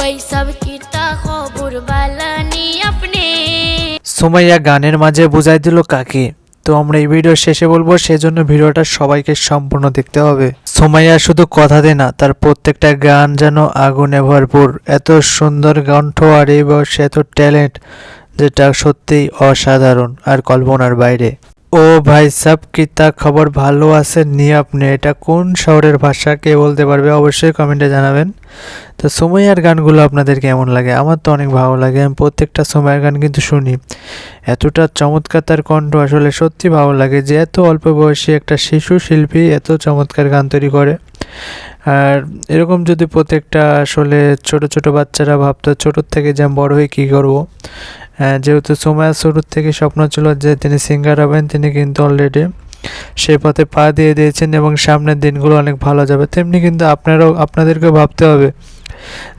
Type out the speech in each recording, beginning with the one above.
ভাই সব কিতা খবর বালানি আপনি। সুমাইয়া গানের মাঝে বুঝাই দিল কাকে, তো আমরা এই ভিডিও শেষে বলবো, সেজন্য ভিডিওটা সবাইকে সম্পূর্ণ দেখতে হবে। সুমাইয়া শুধু কথাতে না, তার প্রত্যেকটা গান যেন আগুনে ভরপুর। এত সুন্দর কণ্ঠ আর এই বয়সে এত ট্যালেন্ট, যেটা সত্যিই অসাধারণ আর কল্পনার বাইরে। ও ভাই সাব কিতা খবর ভালো আছেন নি আপনি, এটা কোন শহরের ভাষা কে বলতে পারবে অবশ্যই কমেন্টে জানাবেন। তো সুমাইয়ার গানগুলো আপনাদের কেমন লাগে? আমার তো অনেক ভালো লাগে, আমি প্রত্যেকটা সুমাইয়ার গান কিন্তু শুনি। এতটা চমৎকার তার কণ্ঠ, আসলে সত্যি ভালো লাগে যে এত অল্প বয়সী একটা শিশু শিল্পী এত চমৎকার গান তৈরি করে। আর এরকম যদি প্রত্যেকটা আসলে ছোট ছোট বাচ্চারা ভাবতো ছোটোর থেকে যে আমি বড় হয়ে কী করবো, যেহেতু সুমাইয়া শুরুর থেকে স্বপ্ন ছিল যে তিনি সিঙ্গার হবেন, তিনি কিন্তু অলরেডি সেই পথে পা দিয়ে দিয়েছেন এবং সামনের দিনগুলো অনেক ভালো যাবে। তেমনি কিন্তু আপনাদেরকেও ভাবতে হবে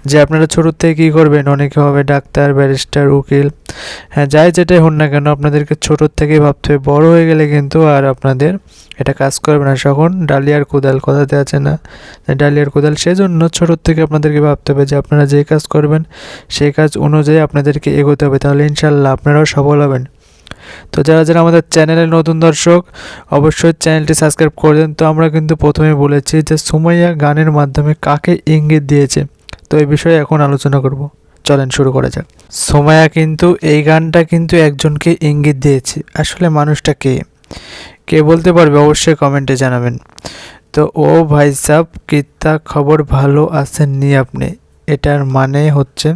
যে আপনারা ছোটোর থেকে কী করবেন। অনেকে হবে ডাক্তার, ব্যারিস্টার, উকিল, যাই যেটাই হন না কেন, আপনাদেরকে ছোটোর থেকেই ভাবতে হবে। বড় হয়ে গেলে কিন্তু আর আপনাদের এটা কাজ করবে না। তখন ডালিয়ার কোদাল কথাতে আছে না, ডালিয়ার কোদাল। সেজন্য ছোটোর থেকে আপনাদেরকে ভাবতে হবে যে আপনারা যে কাজ করবেন সেই কাজ অনুযায়ী আপনাদেরকে এগোতে হবে, তাহলে ইনশাল্লাহ আপনারাও সফল হবেন। তো যারা যারা আমাদের চ্যানেলের নতুন দর্শক, অবশ্যই চ্যানেলটি সাবস্ক্রাইব করে দেন। তো আমরা কিন্তু প্রথমে বলেছি যে সুমাইয়া গানের মাধ্যমে কাকে ইঙ্গিত দিয়েছে, তো এই বিষয়ে এখন আলোচনা করব। চলেন শুরু করা যাক। সুমাইয়া কিন্তু এই গানটা কিন্তু একজনকে ইঙ্গিত দিয়েছে। আসলে মানুষটা কে, কে বলতে পারবে অবশ্যই কমেন্টে জানাবেন। তো ও ভাই সাব কিতা খবর ভালো আছেন নি আপনি, এটার মানে হচ্ছে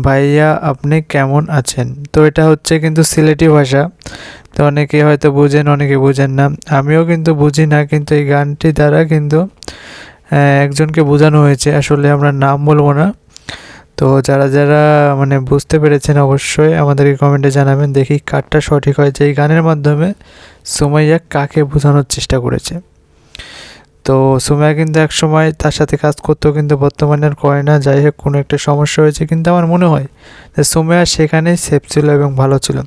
ভাইয়া আপনি কেমন আছেন। তো এটা হচ্ছে কিন্তু সিলেটি ভাষা, তো অনেকে হয়তো বুঝেন অনেকে বুঝেন না, আমিও কিন্তু বুঝি না, কিন্তু এই গানটি দ্বারা কিন্তু একজনকে বোঝানো হয়েছে। আসলে আমরা নাম বলবো না। তো যারা যারা মানে বুঝতে পেরেছেন অবশ্যই আমাদেরকে কমেন্টে জানাবেন, দেখি কারটা সঠিক হয় যে এই গানের মাধ্যমে সুমাইয়া কাকে বোঝানোর চেষ্টা করেছে। তো সুমাইয়া কিন্তু এক সময় তার সাথে কাজ করতো, কিন্তু বর্তমানে আর করে না। যাই হোক, কোনো একটা সমস্যা হয়েছে, কিন্তু আমার মনে হয় যে সুমাইয়া সেখানেই সেফ ছিল এবং ভালো ছিল।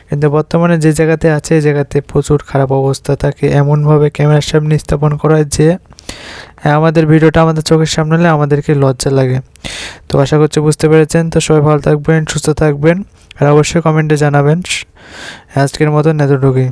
কিন্তু বর্তমানে যে জায়গাতে আছে এই জায়গাতে প্রচুর খারাপ অবস্থা, তাকে এমনভাবে ক্যামেরার সামনে স্থাপন করা হয় যে আমাদের ভিডিওটা আমাদের চোখের সামনে হলে আমাদেরকে লজ্জা লাগে। তো আশা করছি বুঝতে পেরেছেন। তো সবাই ভালো থাকবেন, সুস্থ থাকবেন, আর অবশ্যই কমেন্টে জানাবেন। আজকের মতন এতটুকুই।